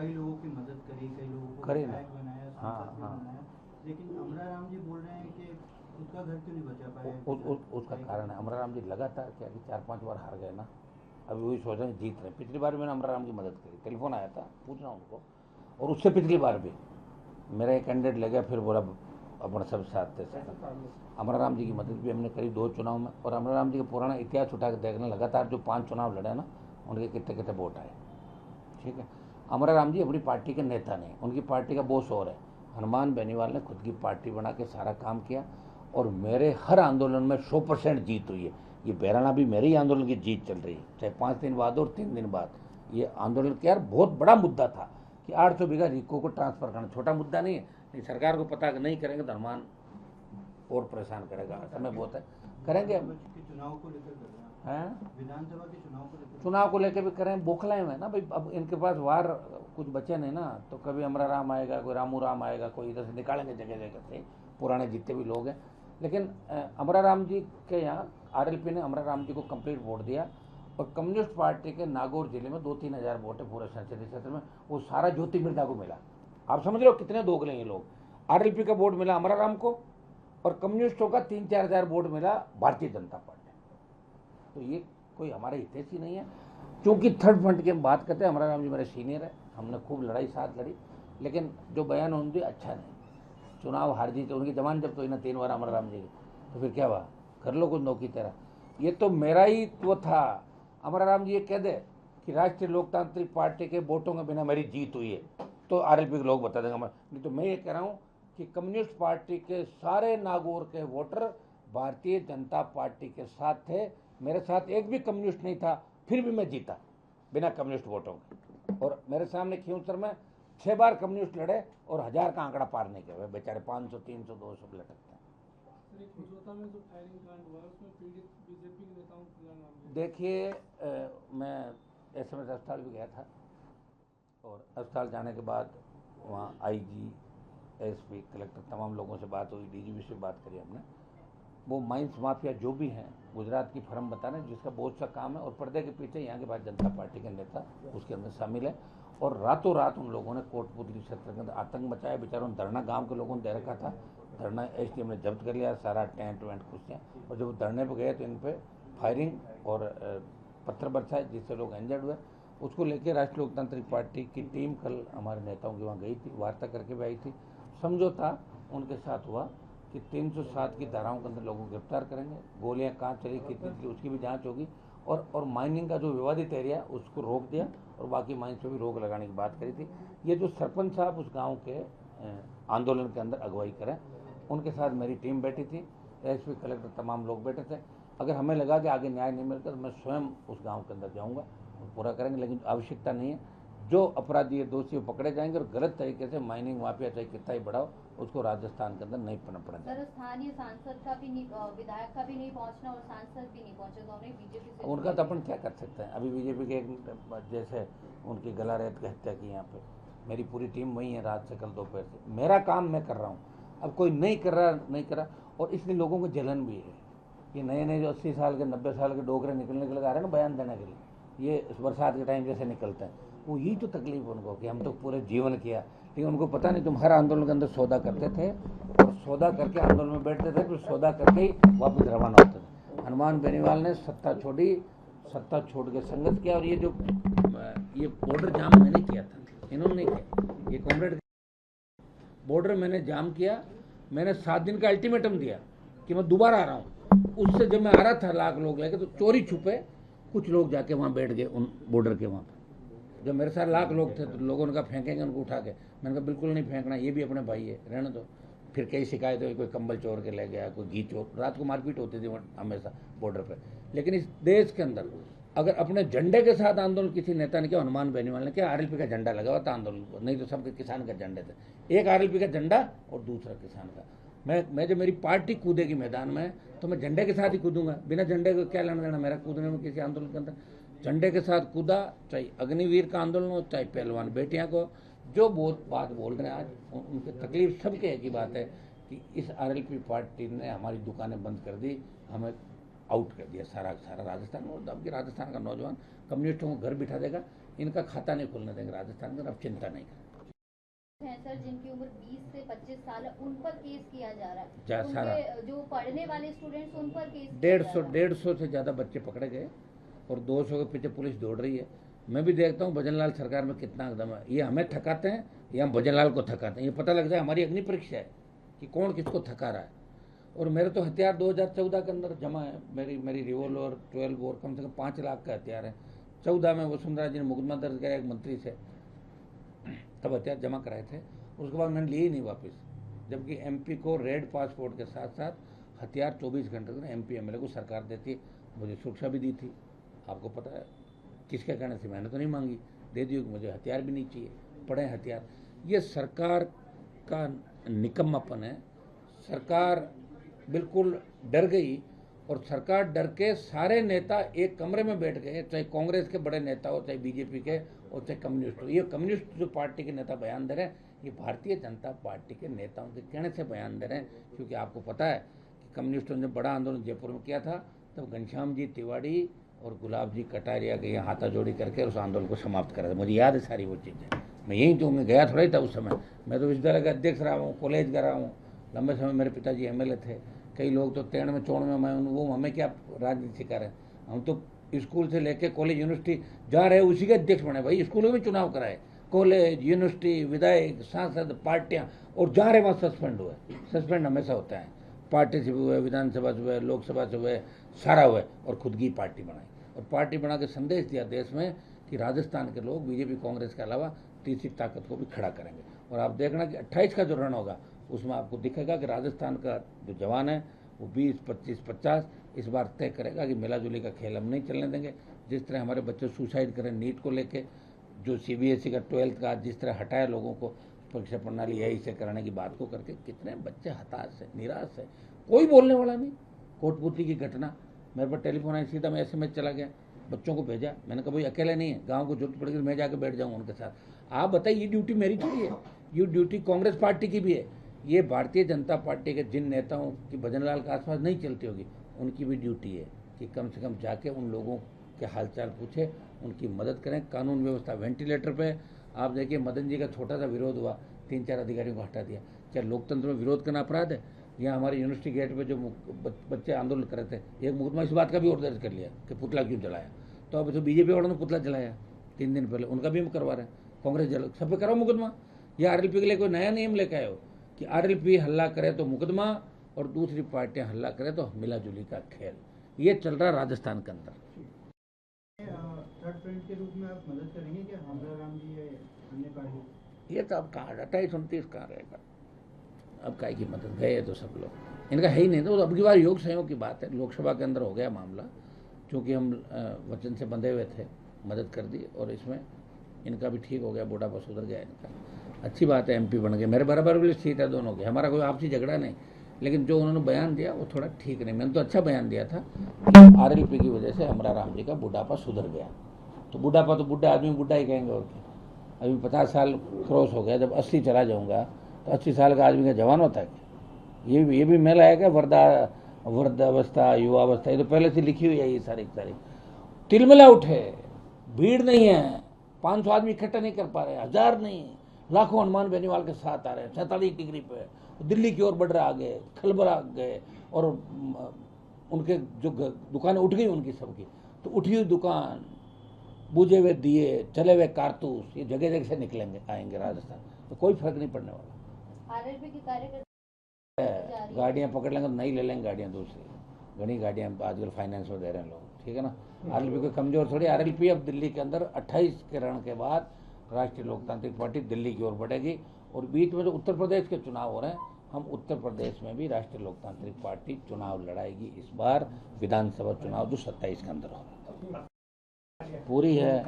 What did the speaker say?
कई लोगों की मदद करी, कई लोगों को करी ना। विधायक बनाया, हाँ सांसद भी हाँ। बनाया, लेकिन अमराराम जी बोल रहे हैं कि उसका घर क्यों नहीं बचा पाया उसका कारण है अमराराम जी लगातार क्या कि 4-5 बार हार गए ना, अभी वही सोच रहे हैं जीत रहे। पिछली बार मैंने अमराराम की मदद करी, टेलीफोन आया था पूछना उनको, और उससे पिछली बार भी मेरा एक कैंडिडेट ले गया, फिर बोला अपना सब साथ थे साथ। अमराराम जी की मदद भी हमने करी 2 चुनाव में, और अमराराम जी का पुराना इतिहास उठा के देखना, लगातार जो 5 चुनाव लड़े ना उनके कितने कितने वोट आए। ठीक है, अमराराम जी अपनी पार्टी के नेता नहीं, उनकी पार्टी का बॉस और है। हनुमान बेनीवाल ने खुद की पार्टी बना के सारा काम किया, और मेरे हर आंदोलन में 100% जीत हुई है। ये बहराना भी मेरे ही आंदोलन की जीत चल रही है, चाहे 5 दिन बाद और 3 दिन बाद। ये आंदोलन क्या यार बहुत बड़ा मुद्दा था कि 800 बीघा रिको को ट्रांसफर करना, छोटा मुद्दा नहीं है। नहीं, सरकार को पता नहीं करेंगे तो हनुमान और परेशान करेगा, समय बहुत है, करेंगे। चुनाव को लेकर विधानसभा के चुनाव को लेकर भी करें, बौखलाए हुए ना भाई, अब इनके पास वार कुछ बचे नहीं ना, तो कभी अमराराम आएगा, कोई रामू राम आएगा, कोई इधर से निकालेंगे जगह जगह से पुराने जितने भी लोग हैं। लेकिन अमराराम जी के यहाँ आरएलपी ने अमराराम जी को कंप्लीट वोट दिया, और कम्युनिस्ट पार्टी के नागौर जिले में 2-3 हज़ार वोट है पूरे संसदीय क्षेत्र में, वो सारा ज्योति मिर्धा को मिला। आप समझ रहे हो कितने दोगले ये लोग। आरएलपी का वोट मिला अमराराम को, और कम्युनिस्टों का 3-4 हज़ार वोट मिला भारतीय जनता पार्टी। तो ये कोई हमारे हितैषी नहीं है। क्योंकि थर्ड फ्रंट की हम बात करते हैं, अमराराम जी मेरे सीनियर है, हमने खूब लड़ाई साथ लड़ी, लेकिन जो बयान उन्होंने अच्छा नहीं। चुनाव हार जीत उनकी जमान जब तो 3 बार अमराराम जी की, तो फिर क्या हुआ, कर लो कुछ नौकी तेरा। ये तो मेरा ही वो था। अमराराम जी ये कह दे कि राष्ट्रीय लोकतांत्रिक पार्टी के वोटों के बिना मेरी जीत हुई है, तो आरएलपी के लोग बता देंगे। नहीं तो मैं ये कह रहा हूँ कि कम्युनिस्ट पार्टी के सारे नागौर के वोटर भारतीय जनता पार्टी के साथ थे, मेरे साथ एक भी कम्युनिस्ट नहीं था, फिर भी मैं जीता बिना कम्युनिस्ट वोटों के। और मेरे सामने खियूसर में 6 बार कम्युनिस्ट लड़े और 1000 का आंकड़ा पार नहीं किया, बेचारे 500, 300, 200 लटकते हैं। देखिए, मैं एसएमएस अस्पताल भी गया था, और अस्पताल जाने के बाद वहाँ आईजी, एसपी, कलेक्टर तमाम लोगों से बात हुई, डीजीपी से बात करी हमने। वो माइंस माफिया जो भी हैं, गुजरात की फर्म बताना जिसका बहुत सा काम है, और पर्दे के पीछे यहाँ के भारतीय जनता पार्टी के नेता उसके अंदर शामिल है। और रातों रात उन लोगों ने कोटपुतली क्षेत्र के अंदर आतंक मचाया। बेचारों ने धरना गांव के लोगों ने दे रखा था, धरना एसडीएम ने जब्त कर लिया, सारा टेंट वेंट कुर्सियाँ। और जब धरने पर गए तो इन पर फायरिंग और पत्थर बरसाए, जिससे लोग इंजर्ड हुए। उसको लेकर राष्ट्रीय लोकतांत्रिक पार्टी की टीम कल हमारे नेताओं की वहाँ गई थी, वार्ता करके भी आई थी। समझौता उनके साथ हुआ कि 307 की धाराओं के अंदर लोगों को गिरफ्तार करेंगे, गोलियां कहाँ चली, कितनी चली, उसकी भी जांच होगी, और माइनिंग का जो विवादित एरिया उसको रोक दिया, और बाकी माइंस पे भी रोक लगाने की बात करी थी। ये जो सरपंच साहब उस गांव के आंदोलन के अंदर अगुवाई करें, उनके साथ मेरी टीम बैठी थी, एसपी, कलेक्टर, तमाम लोग बैठे थे। अगर हमें लगा कि आगे न्याय नहीं मिलता तो मैं स्वयं उस गाँव के अंदर जाऊँगा, पूरा करेंगे। लेकिन आवश्यकता नहीं है, जो अपराधी है, दोषी पकड़े जाएंगे, और गलत तरीके से माइनिंग माफिया चाहे कितना ही बढ़ाओ, उसको राजस्थान के अंदर नहीं पनपना चाहिए। स्थानीय सांसद का भी नहीं, विधायक का भी नहीं पहुंचना, और सांसद भी नहीं पहुंचे, दोनों ही बीजेपी से। उनका तो अपन क्या कर सकते हैं। अभी बीजेपी के जैसे उनकी गला रेत की हत्या की यहाँ पे, मेरी पूरी टीम वही है रात से कल दोपहर से। मेरा काम मैं कर रहा हूँ, अब कोई नहीं कर रहा। और इसलिए लोगों को जलन भी है। ये नए नए जो 80 साल के 90 साल के डोगरे निकलने के लिए आ रहे हैं ना बयान देने के लिए, ये बरसात के टाइम जैसे निकलते हैं, वो यही तो तकलीफ उनको कि हम तो पूरे जीवन किया, लेकिन उनको पता नहीं तुम हर आंदोलन के अंदर सौदा करते थे, और सौदा करके आंदोलन में बैठते थे, फिर सौदा करके ही वापस रवाना होते थे। हनुमान बेनीवाल ने सत्ता छोड़ी, सत्ता छोड़ के संघर्ष किया। और ये बॉर्डर जाम मैंने किया था, इन्होंने नहीं किया। ये कॉमरेड बॉर्डर मैंने जाम किया, मैंने 7 दिन का अल्टीमेटम दिया कि मैं दोबारा आ रहा हूँ। उससे जब मैं आ रहा था लाख लोग लेके, तो चोरी छुपे कुछ लोग जाके वहाँ बैठ गए उन बॉर्डर के वहाँ पर। जब मेरे साथ लाख लोग थे तो लोगों ने कहा फेंकेंगे उनको उठा के, मैंने कहा बिल्कुल नहीं फेंकना, ये भी अपने भाई है, रहने दो। फिर कई शिकायत हुई, कोई कंबल चोर के ले गया, कोई घी चोर, रात को मारपीट होती थी हमेशा बॉर्डर पर। लेकिन इस देश के अंदर अगर अपने झंडे के साथ आंदोलन किसी नेता ने किया, हनुमान बेनीवाल ने किया, आरएलपी का झंडा लगा हुआ था आंदोलन को, नहीं तो सबके किसान के झंडे थे, एक आरएलपी का झंडा और दूसरा किसान का। मैं जब मेरी पार्टी कूदेगी मैदान में तो मैं झंडे के साथ ही कूदूंगा, बिना झंडे को क्या लेना देना मेरा कूदने में किसी आंदोलन के अंदर। झंडे के साथ कूदा, चाहे अग्निवीर का आंदोलन हो, चाहे पहलवान बेटियां को। जो बहुत बात बोल रहे हैं आज, उनकी तकलीफ सबके एक ही बात है कि इस आरएलपी पार्टी ने हमारी दुकानें बंद कर दी, हमें आउट कर दिया सारा राजस्थान। और अब राजस्थान का नौजवान कम्युनिस्टों को घर बिठा देगा, इनका खाता नहीं खोलने देंगे राजस्थान में, अब चिंता नहीं करें। हैं सर जिनकी उम्र 20 से 25 साल है उन पर केस किया जा रहा जा है, सारा उनके जो पढ़ने वाले स्टूडेंट्स उन पर केस किया जा रहा है। 150 से ज़्यादा बच्चे पकड़े गए और 200 के पीछे पुलिस दौड़ रही है। मैं भी देखता हूँ भजनलाल सरकार में कितना एकदम है, ये हमें थकाते हैं या हम भजनलाल को थकाते हैं, ये पता लग जाए हमारी अग्नि परीक्षा है कि कौन किसको थका रहा है। और मेरे तो हथियार 2014 के अंदर जमा है, मेरी रिवॉल्वर 12 बोर कम से कम 5 लाख का हथियार है। 14 में वसुंधरा जी ने मुकदमा दर्ज किया एक मंत्री से, तब हथियार जमा कराए थे, उसके बाद मैंने लिए ही नहीं वापस। जबकि एमपी को रेड पासपोर्ट के साथ साथ हथियार 24 घंटे तक एमपी एमएलए को सरकार देती है, मुझे सुरक्षा भी दी थी। आपको पता है किसके कहने से, मैंने तो नहीं मांगी, दे दी, मुझे हथियार भी नहीं चाहिए, पड़े हथियार। ये सरकार का निकम्मापन है। सरकार बिल्कुल डर गई और सरकार डर के सारे नेता एक कमरे में बैठ गए, चाहे कांग्रेस के बड़े नेता हो, चाहे बीजेपी के और चाहे कम्युनिस्ट हो। ये कम्युनिस्ट जो पार्टी के नेता बयान दे रहे हैं, ये भारतीय जनता पार्टी के नेताओं के कहने से बयान दे रहे हैं, क्योंकि आपको पता है कि कम्युनिस्टों ने बड़ा आंदोलन जयपुर में किया था, तब घनश्याम जी तिवारी और गुलाब जी कटारिया के यहाँ हाथाजोड़ी करके उस आंदोलन को समाप्त करा था। मुझे याद है सारी वो चीज़ें, मैं यहीं तो मैं गया थोड़ा ही था उस समय, मैं तो विश्वविद्यालय का अध्यक्ष रहा हूँ, कॉलेज का रहा हूँ, लंबे समय मेरे पिताजी एमएलए थे। कई लोग तो 13 में 14 में, मैं वो हमें क्या राजनीति सिखा रहे हैं, हम तो स्कूल से लेके कॉलेज यूनिवर्सिटी जा रहे उसी के अध्यक्ष बने भाई। स्कूलों में चुनाव कराए, कॉलेज यूनिवर्सिटी विधायक सांसद पार्टियां, और जा रहे वहाँ सस्पेंड हुए। सस्पेंड हमेशा होता है, पार्टी से भी हुए, विधानसभा से हुए, लोकसभा से हुए, सारा हुए, और खुद की पार्टी बनाई और पार्टी बना के संदेश दिया देश में कि राजस्थान के लोग बीजेपी कांग्रेस के अलावा तीसरी ताकत को भी खड़ा करेंगे। और आप देखना कि 28 का जो रण होगा उसमें आपको दिखेगा कि राजस्थान का जो जवान है वो 20, 25, 50 इस बार तय करेगा कि मिला जुली का खेल हम नहीं चलने देंगे। जिस तरह हमारे बच्चे सुसाइड करें नीट को लेके, जो सीबीएसई का 12th का जिस तरह हटाया लोगों को परीक्षा प्रणाली यही से करने की बात को करके, कितने बच्चे हताश है, निराश है, कोई बोलने वाला नहीं। कोटपुतली की घटना, मेरे पर टेलीफोन आई, सीधा मैं एसएमएस चला गया, बच्चों को भेजा, मैंने कहा भाई अकेले नहीं है, गाँव को जरूरत पड़ेगी मैं जाकर बैठ जाऊँगा उनके साथ। आप बताइए, ये ड्यूटी मेरी थोड़ी है, ये ड्यूटी कांग्रेस पार्टी की भी है, ये भारतीय जनता पार्टी के जिन नेताओं की भजनलाल के आसपास नहीं चलती होगी उनकी भी ड्यूटी है कि कम से कम जाके उन लोगों के हालचाल पूछे, उनकी मदद करें। कानून व्यवस्था वेंटिलेटर पे, आप देखिए मदन जी का छोटा सा विरोध हुआ, 3-4 अधिकारियों को हटा दिया। क्या लोकतंत्र में विरोध करना अपराध है? यहाँ हमारे यूनिवर्सिटी गेट पे जो बच्चे आंदोलन कर रहे थे, एक मुकदमा इस बात का भी और दर्ज कर लिया कि पुतला क्यों जलाया। तो अब तो बीजेपी वालों ने पुतला जलाया 3 दिन पहले, उनका भी हम करवा रहे हैं। कांग्रेस जल सब पे कराओ मुकदमा। या आरएलपी के लिए कोई नया नियम लेके आए हो कि आरएलपी हल्ला करे तो मुकदमा और दूसरी पार्टियां हल्ला करे तो मिला जुली का खेल, ये चल रहा राजस्थान के अंदर। थर्ड फ्रंट के रूप में आप मदद करेंगे क्या हमरा राम जी या अन्य पार्टी? ये तो अब कहाँ 28-29 कहाँ रहेगा, अब काय की मदद, गए तो सब लोग, इनका है ही नहीं। तो अब की बार योग संयोग की बात है, लोकसभा के अंदर हो गया मामला, क्योंकि हम वचन से बंधे हुए थे, मदद कर दी और इसमें इनका भी ठीक हो गया, बुढ़ापा सुधर गया इनका, अच्छी बात है। एमपी बन गए, मेरे बराबर वाली सीट है दोनों की, हमारा कोई आपसी झगड़ा नहीं, लेकिन जो उन्होंने बयान दिया वो थोड़ा ठीक नहीं। मैंने तो अच्छा बयान दिया था कि आरएलपी की वजह से हमरा राम जी का बुढ़ापा सुधर गया। तो बुढ़ापा तो बुढ़ा आदमी बुढ़ा ही कहेंगे, और क्या। अभी 50 साल क्रॉस हो गया, जब 80 चला जाऊँगा तो 80 साल का आदमी का जवान होता है क्या? ये भी मेला है क्या? वृद्धावस्था, युवावस्था, ये तो पहले से लिखी हुई है ये सारी तिलमिला उठे, भीड़ नहीं है, 500 आदमी इकट्ठा नहीं कर पा रहे, 1000 नहीं, लाखों हनुमान बेनीवाल के साथ आ रहे हैं, 47 डिग्री पे दिल्ली की ओर बढ़ रहे, आगे खलबरा गए, और उनके जो दुकानें उठ गई उनकी सबकी, तो उठी हुई दुकान, बुझे हुए दिए, चले हुए कारतूस, ये जगह जगह से निकलेंगे, आएंगे राजस्थान, तो कोई फर्क नहीं पड़ने वाला। आरएलपी के कार्यकर्ता गाड़ियाँ पकड़ लेंगे तो नहीं ले लेंगे गाड़ियाँ दूसरी, घनी गाड़ियाँ आजकल फाइनेंस में दे रहे हैं लोग, ठीक है ना। आरएलपी को कमजोर थोड़ी, आरएलपी अब दिल्ली के अंदर 28 के रण के बाद राष्ट्रीय लोकतांत्रिक पार्टी दिल्ली की ओर बढ़ेगी, और बीच में जो उत्तर प्रदेश के चुनाव हो रहे हैं, हम उत्तर प्रदेश में भी राष्ट्रीय लोकतांत्रिक पार्टी चुनाव लड़ाएगी इस बार, विधानसभा चुनाव जो 27 के अंदर होगा, पूरी है।